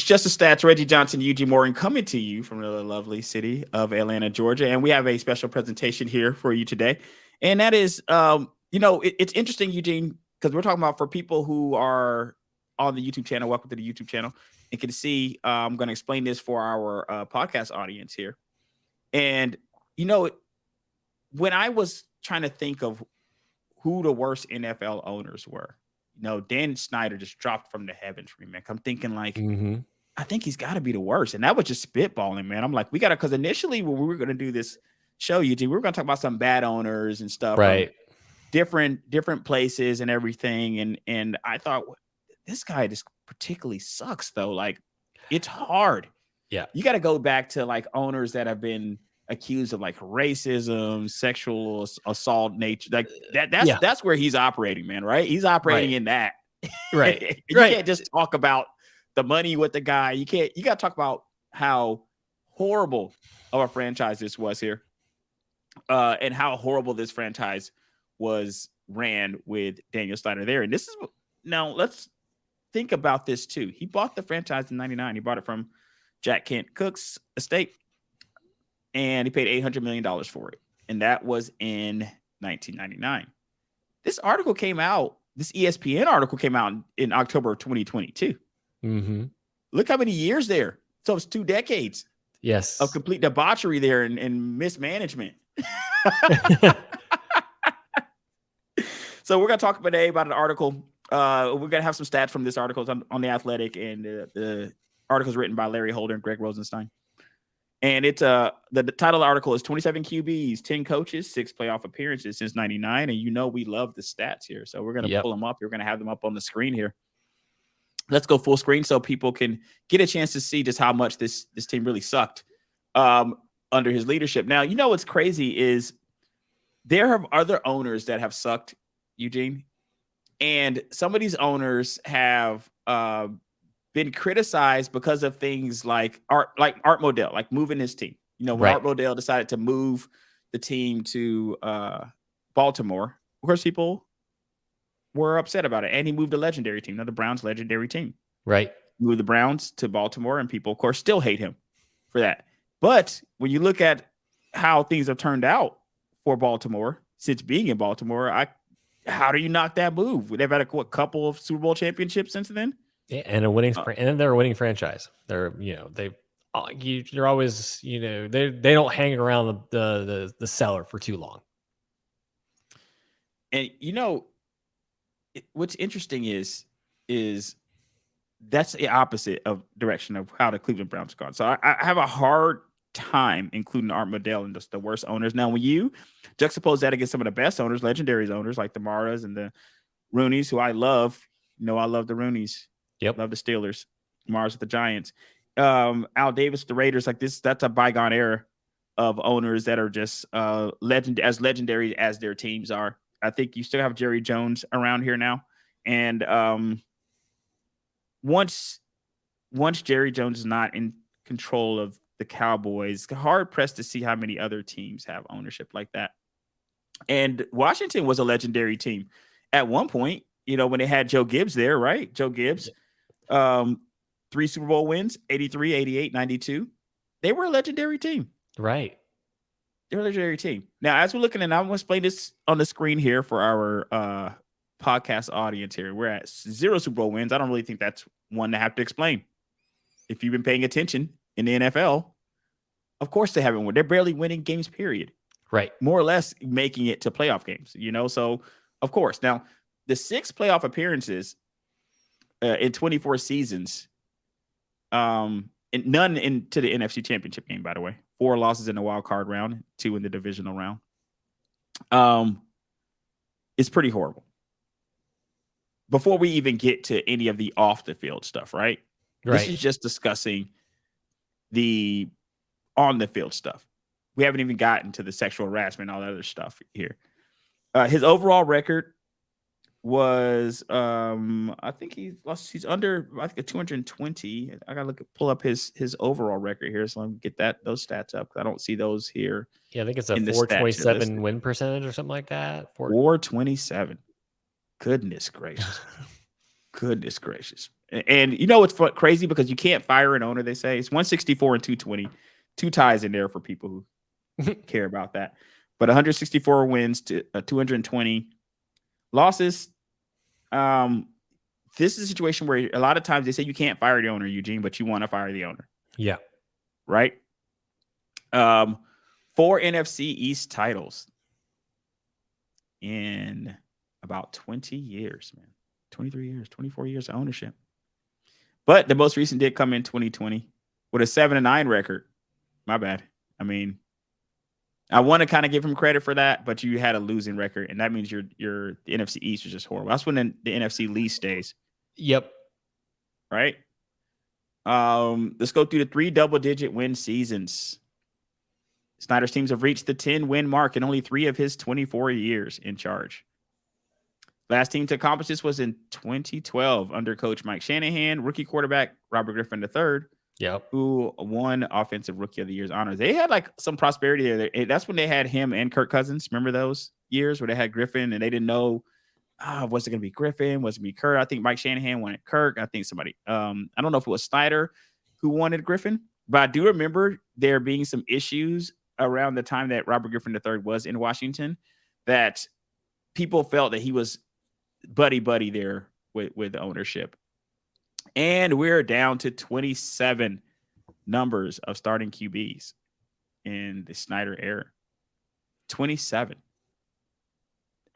Just the Stats, Reggie Johnson, Eugene Morgan, coming to you from the lovely city of Atlanta, Georgia. And we have a special presentation here for you today. And that is, it's interesting, Eugene, because we're talking about for people who are on the YouTube channel, welcome to the YouTube channel, and can see, I'm going to explain this for our podcast audience here. And, when I was trying to think of who the worst NFL owners were, Dan Snyder just dropped from the heavens for me, man. I'm thinking like, I think he's got to be the worst. And that was just spitballing, man. I'm like, we got to, because initially when we were going to do this show, Eugene, we were going to talk about some bad owners and stuff. Right. Different places and everything. And I thought, this guy just particularly sucks, though. Like, it's hard. Yeah. You got to go back to like owners that have been accused of like racism, sexual assault, nature, like that's where he's operating, man. Right? He's operating in that. Right. You can't just talk about the money with the guy. You got to talk about how horrible of a franchise this was here, and how horrible this franchise was ran with Daniel Snyder there. And this is now let's think about this too. He bought the franchise in '99. He bought it from Jack Kent Cooke's estate. And he paid $800 million for it. And that was in 1999. This article came out, this ESPN article came out in October of 2022. Look how many years there. So it's 2 decades. Yes. Of complete debauchery there and mismanagement. So we're going to talk today about an article. We're going to have some stats from this article on The Athletic. And the article is written by Larry Holder and Greg Rosenstein. And it's the title of the article is 27 QBs, 10 coaches, 6 playoff appearances since 99. And we love the stats here. So we're going to pull them up. We're going to have them up on the screen here. Let's go full screen so people can get a chance to see just how much this team really sucked under his leadership. Now, what's crazy is there are other owners that have sucked, Eugene. And some of these owners have been criticized because of things like Art Modell, like moving his team. When Art Modell decided to move the team to Baltimore, of course, people were upset about it. And he moved a legendary team, the Browns' legendary team. Right. Moved the Browns to Baltimore, and people, of course, still hate him for that. But when you look at how things have turned out for Baltimore since being in Baltimore, how do you knock that move? They've had a couple of Super Bowl championships since then. Yeah, and a winning, and they're a winning franchise. They're, they're always, they don't hang around the cellar for too long. And what's interesting is that's the opposite of direction of how the Cleveland Browns gone. So I have a hard time including Art Modell and just the worst owners. Now, when you juxtapose that against some of the best owners, legendary owners like the Maras and the Rooneys, who I love, I love the Rooneys. Yep. Love the Steelers. Mars with the Giants. Al Davis, the Raiders, like this, that's a bygone era of owners that are just legendary as their teams are. I think you still have Jerry Jones around here now. And once Jerry Jones is not in control of the Cowboys, hard pressed to see how many other teams have ownership like that. And Washington was a legendary team at one point, when they had Joe Gibbs there, right? Joe Gibbs. 3 Super Bowl wins, 83, 88, 92. They were a legendary team. Right. They're a legendary team. Now, as we're looking at, I'm going to explain this on the screen here for our podcast audience here. We're at 0 Super Bowl wins. I don't really think that's one to have to explain. If you've been paying attention in the NFL, of course they haven't won. They're barely winning games, period. Right. More or less making it to playoff games, So, of course. Now, the 6 playoff appearances in 24 seasons, and none into the NFC Championship game, by the way. 4 losses in the wild card round, 2 in the divisional round. It's pretty horrible. Before we even get to any of the off the field stuff, right? This is just discussing the on the field stuff. We haven't even gotten to the sexual harassment and all that other stuff here. His overall record was I think he's under, I think, 220. I gotta pull up his overall record here, so let me get those stats up because I don't see those here. Yeah, I think it's a 427 win percentage or something like that. 427. Goodness gracious. Goodness gracious. And you know what's crazy, because you can't fire an owner. They say it's 164 and 220, 2 ties in there for people who care about that. But 164 wins to 220 losses. This is a situation where a lot of times they say you can't fire the owner, Eugene, but you want to fire the owner. Yeah. Right. 4 NFC East titles in about 20 years, man. 23 years, 24 years of ownership. But the most recent did come in 2020 with a 7-9 record. My bad. I mean, I want to kind of give him credit for that, but you had a losing record, and that means the NFC East was just horrible. That's when the NFC least days. Yep. Right. Let's go through the 3 double-digit win seasons. Snyder's teams have reached the 10-win mark in only 3 of his 24 years in charge. Last team to accomplish this was in 2012 under coach Mike Shanahan, rookie quarterback Robert Griffin III, who won Offensive Rookie of the Year's honors. They had like some prosperity there. That's when they had him and Kirk Cousins. Remember those years where they had Griffin and they didn't know, was it going to be Griffin? Was it going to be Kirk? I think Mike Shanahan wanted Kirk. I think somebody, I don't know if it was Snyder who wanted Griffin, but I do remember there being some issues around the time that Robert Griffin III was in Washington that people felt that he was buddy there with ownership. And we're down to 27 numbers of starting QBs in the Snyder era. 27.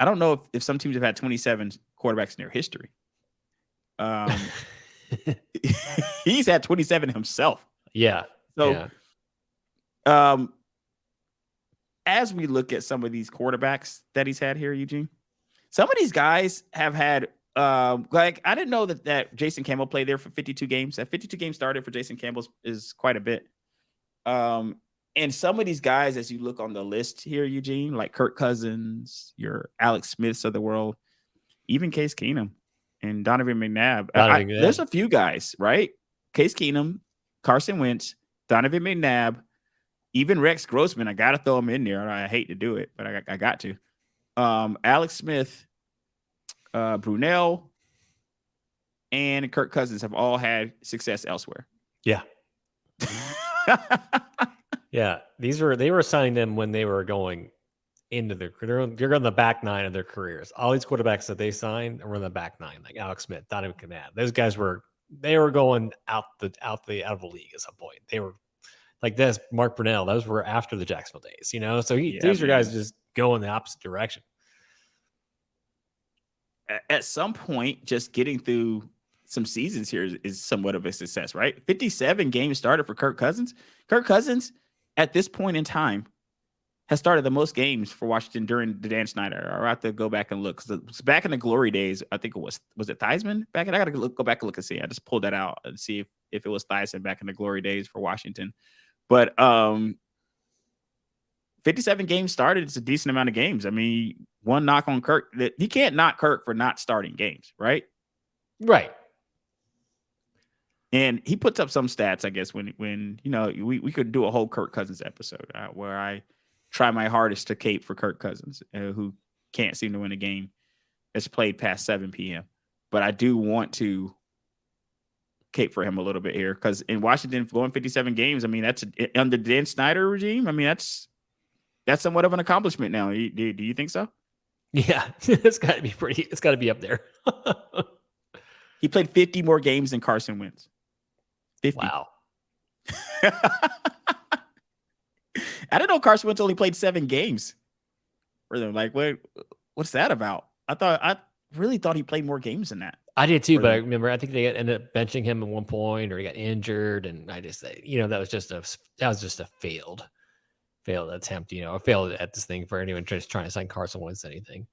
I don't know if some teams have had 27 quarterbacks in their history. He's had 27 himself. Yeah. So, as we look at some of these quarterbacks that he's had here, Eugene, some of these guys have had, like, I didn't know that Jason Campbell played there for 52 games. That 52 games started for Jason Campbell is quite a bit. And some of these guys, as you look on the list here, Eugene, like Kirk Cousins, your Alex Smiths of the world, even Case Keenum and Donovan McNabb. There's a few guys, right? Case Keenum, Carson Wentz, Donovan McNabb, even Rex Grossman. I got to throw him in there. I hate to do it, but I got to. Alex Smith, Brunell, and Kirk Cousins have all had success elsewhere. Yeah. Yeah. They were signing them when they were going into they're on the back 9 of their careers. All these quarterbacks that they signed were in the back 9, like Alex Smith, Donovan McNabb. Those guys were going out of the league at some point. They were like this, Mark Brunell. Those were after the Jacksonville days, So these are guys just go in the opposite direction. At some point, just getting through some seasons here is somewhat of a success, right? 57 games started for Kirk Cousins. Kirk Cousins, at this point in time, has started the most games for Washington during the Dan Snyder. I have to go back and look, because back in the glory days, I think it was it Theismann back? I got to go back and look and see. I just pulled that out and see if it was Theismann back in the glory days for Washington. But 57 games started. It's a decent amount of games. I mean, one knock on Kirk, that he can't knock Kirk for not starting games, right? Right. And he puts up some stats, I guess, when we could do a whole Kirk Cousins episode where I try my hardest to cape for Kirk Cousins, who can't seem to win a game that's played past 7 p.m. But I do want to cape for him a little bit here, because in Washington, going 57 games, I mean, that's under the Dan Snyder regime. I mean, that's somewhat of an accomplishment now. Do you think so? Yeah, it's got to be it's got to be up there. He played 50 more games than Carson Wentz. 50. Wow. I didn't know Carson Wentz only played 7 games. Like, what's that about? I really thought he played more games than that. I did too, but I remember I think they ended up benching him at one point, or he got injured, and I just that was just a failed attempt, a failed at this thing for anyone just trying to sign Carson Wentz anything.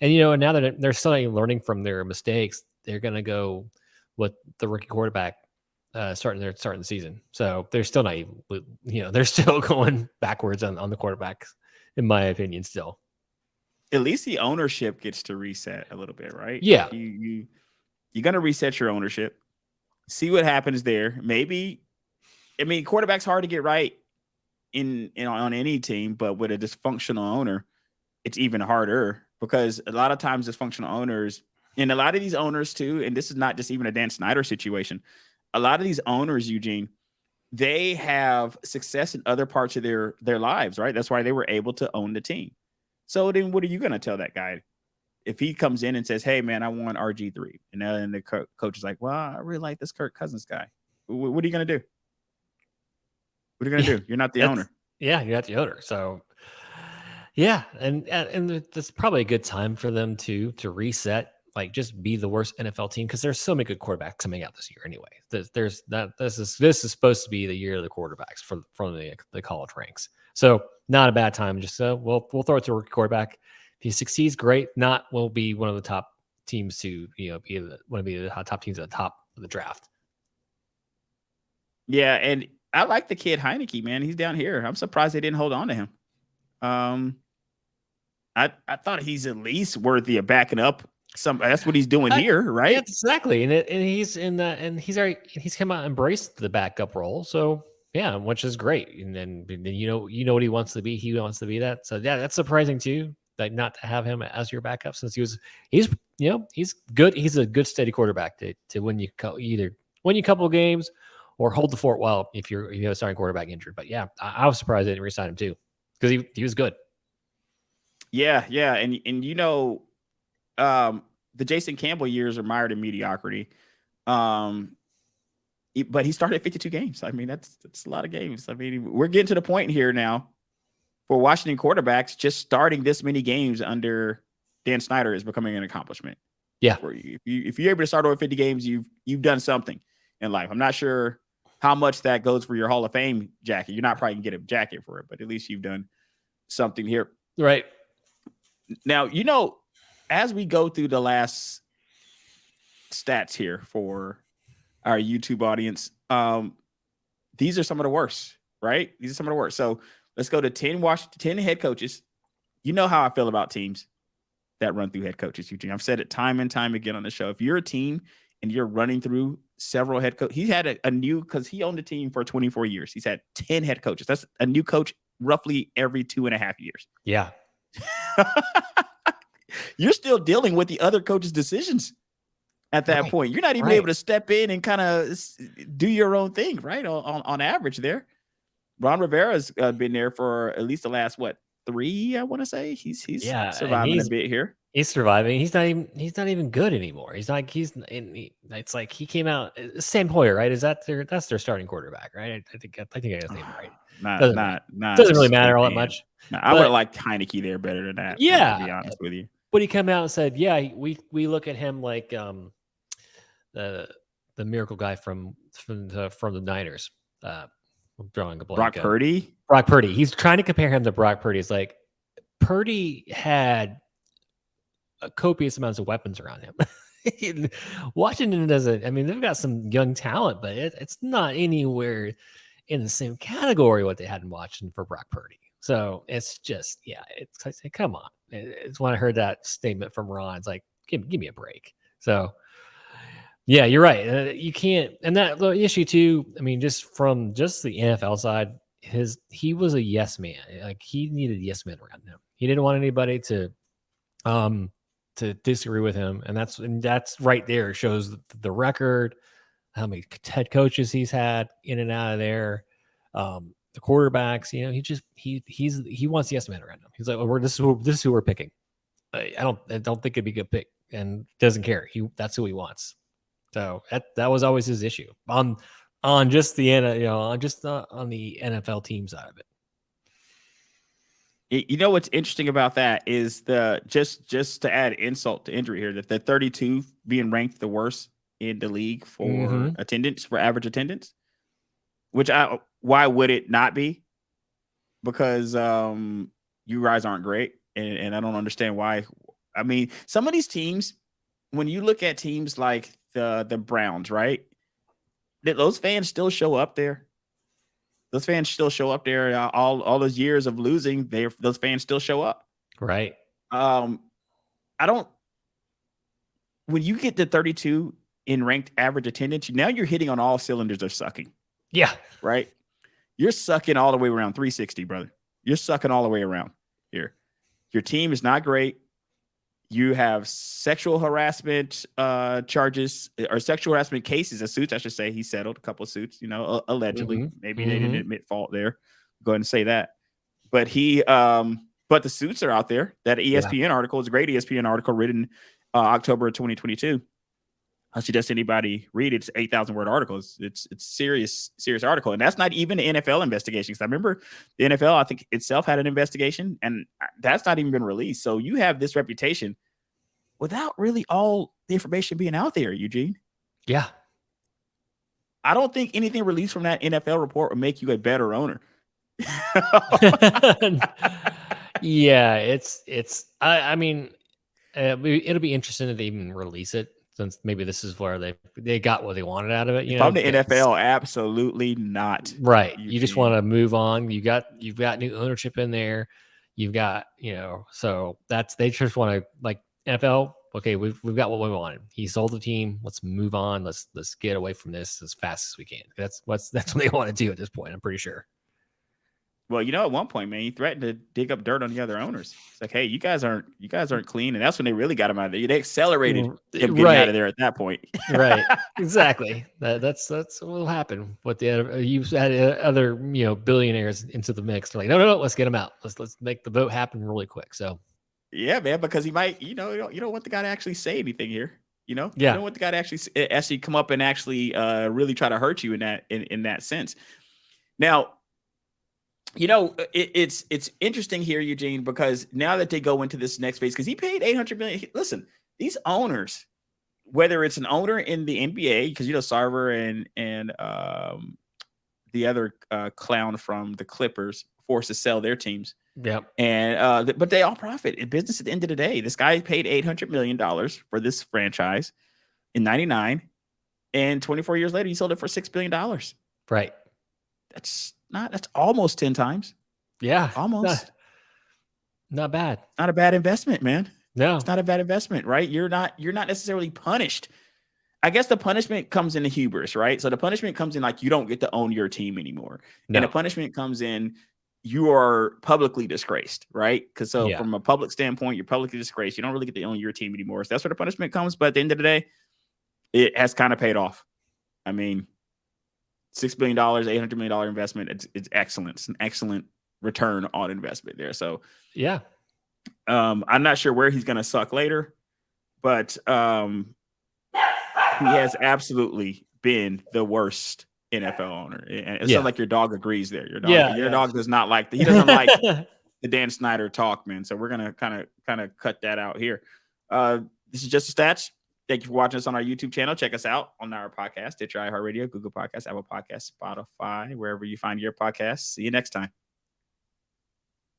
And now that they're still learning from their mistakes, they're gonna go with the rookie quarterback starting the season. So they're still not even, they're still going backwards on the quarterbacks, in my opinion, still. At least the ownership gets to reset a little bit, right? Yeah. You're going to reset your ownership, see what happens there. Maybe, I mean, quarterback's hard to get right on any team, but with a dysfunctional owner, it's even harder, because a lot of times dysfunctional owners And a lot of these owners too, and this is not just even a Dan Snyder situation. A lot of these owners, Eugene, they have success in other parts of their lives, right? That's why they were able to own the team. So then, what are you going to tell that guy if he comes in and says, "Hey, man, I want RG3," and then the coach is like, "Well, I really like this Kirk Cousins guy." What are you going to do? What are you going to do? You're not the owner. Yeah, you're not the owner. So, yeah, and that's probably a good time for them to reset, like just be the worst NFL team because there's so many good quarterbacks coming out this year anyway. There's that this is supposed to be the year of the quarterbacks from the college ranks. So not a bad time. Just we'll throw it to a rookie quarterback. If he succeeds, great. Not, we'll be one of the top teams to be one of the top teams at the top of the draft. Yeah, and I like the kid Heineke, man. He's down here. I'm surprised they didn't hold on to him. I thought he's at least worthy of backing up. That's what he's doing here, right? Yeah, exactly. And he's in that, and he's come out and embraced the backup role. So yeah, which is great. And then you know what he wants to be. He wants to be that. So yeah, that's surprising too. Like not to have him as your backup since he's good. He's a good steady quarterback to win you either win you a couple of games or hold the fort while if you have a starting quarterback injured. But yeah, I was surprised they didn't re-sign him too because he was good. Yeah, and the Jason Campbell years are mired in mediocrity. But he started 52 games. I mean, that's a lot of games. I mean, we're getting to the point here now for Washington quarterbacks. Just starting this many games under Dan Snyder is becoming an accomplishment. Yeah, if you're able to start over 50 games, you've done something in life. I'm not sure how much that goes for your Hall of Fame jacket. You're not probably gonna get a jacket for it, but at least you've done something here. Right. Now, as we go through the last stats here for our YouTube audience, these are some of the worst, right? These are some of the worst. So let's go to 10 head coaches. You know how I feel about teams that run through head coaches, Eugene. I've said it time and time again on the show. If you're a team and you're running through several head coaches, he's had a new, because he owned the team for 24 years. He's had 10 head coaches. That's a new coach roughly every 2.5 years. Yeah. You're still dealing with the other coach's decisions at that point. You're not even able to step in and kind of do your own thing, right? On average there. Ron Rivera's been there for at least the last, 3, I want to say. He's surviving a bit here. He's surviving. He's not even good anymore. It's like he came out. Sam Hoyer, right? That's their starting quarterback, right? I think I got his name right. Doesn't really matter all that much. No, I would have liked Heineke there better than that. Yeah, to be honest with you. But he came out and said, "Yeah, we look at him like the miracle guy from the Niners." I'm drawing a blank. Brock Purdy. He's trying to compare him to Brock Purdy. It's like Purdy had copious amounts of weapons around him. Washington doesn't. I mean, they've got some young talent, but it's not anywhere in the same category what they had in Washington for Brock Purdy. So it's just, it's like, come on. It's when I heard that statement from Ron, it's like, give me a break. So yeah, you're right. You can't, and that the issue too. I mean, just from the NFL side, he was a yes man. Like he needed yes men around him. He didn't want anybody to disagree with him, and that's right there. Shows the record, how many head coaches he's had in and out of there. The quarterbacks, he wants yes men around him. He's like, well, this is who we're picking. I don't think it'd be a good pick, and doesn't care. That's who he wants. So that was always his issue on just the on the NFL team side of it. You know what's interesting about that is just to add insult to injury here, that the 32 being ranked the worst in the league for attendance, for average attendance, which why would it not be? Because you guys aren't great, and I don't understand why. I mean, some of these teams, when you look at teams like the Browns, right? Those fans still show up there. Those fans still show up there. All those years of losing, those fans still show up. Right. When you get to 32 in ranked average attendance, now you're hitting on all cylinders of sucking. Yeah. Right. You're sucking all the way around 360, brother. You're sucking all the way around here. Your team is not great. You have sexual harassment charges or sexual harassment cases, suits, I should say. He settled a couple of suits, allegedly. Maybe they didn't admit fault there. Go ahead and say that. But but the suits are out there. That ESPN article is a great ESPN article written October of 2022. I suggest anybody read it. It's 8,000 word articles. It's serious article. And that's not even the NFL investigation. Because I remember the NFL, I think itself had an investigation, and that's not even been released. So you have this reputation without really all the information being out there, Eugene. Yeah. I don't think anything released from that NFL report would make you a better owner. Yeah, I mean, it'll be interesting if they even release it, since maybe this is where they got what they wanted out of it. If I'm the NFL, absolutely not. Right. You just want to move on. You've got new ownership in there. You've got, so they just want to, like, NFL. Okay, we've got what we wanted. He sold the team. Let's move on. Let's get away from this as fast as we can. That's what they want to do at this point, I'm pretty sure. Well, at one point, man, he threatened to dig up dirt on the other owners. It's like, hey, you guys aren't clean, and that's when they really got him out of there. They accelerated him getting out of there at that point. Right, exactly. That's what will happen. What you had other billionaires into the mix. They're like, no, let's get him out. Let's make the vote happen really quick. So, yeah, man, because he might, you don't want the guy to actually say anything here. You don't want the guy to actually come up and actually really try to hurt you in that sense. Now, it's interesting here, Eugene, because now that they go into this next phase, because he paid $800 million. Listen, these owners, whether it's an owner in the NBA, because Sarver and the other clown from the Clippers forced to sell their teams. Yep. And but they all profit in business at the end of the day. This guy paid $800 million for this franchise in '99, and 24 years later, he sold it for $6 billion. Right. That's almost 10 times. Yeah. Almost. Not bad. Not a bad investment, man. No. It's not a bad investment, right? You're not necessarily punished. I guess the punishment comes in the hubris, right? So the punishment comes in like you don't get to own your team anymore. No. And the punishment comes in you are publicly disgraced, right? Because from a public standpoint, you're publicly disgraced. You don't really get to own your team anymore. So that's where the punishment comes. But at the end of the day, it has kind of paid off. I mean, $6 billion, $800 million investment. It's excellent. It's an excellent return on investment there. So yeah, I'm not sure where he's going to suck later, but he has absolutely been the worst NFL owner. And it sounds like your dog agrees there. Your dog does not like he doesn't like the Dan Snyder talk, man. So we're gonna kind of cut that out here. This is Just the Stats. Thank you for watching us on our YouTube channel. Check us out on our podcast, Stitcher, iHeartRadio, Google Podcasts, Apple Podcasts, Spotify, wherever you find your podcasts. See you next time.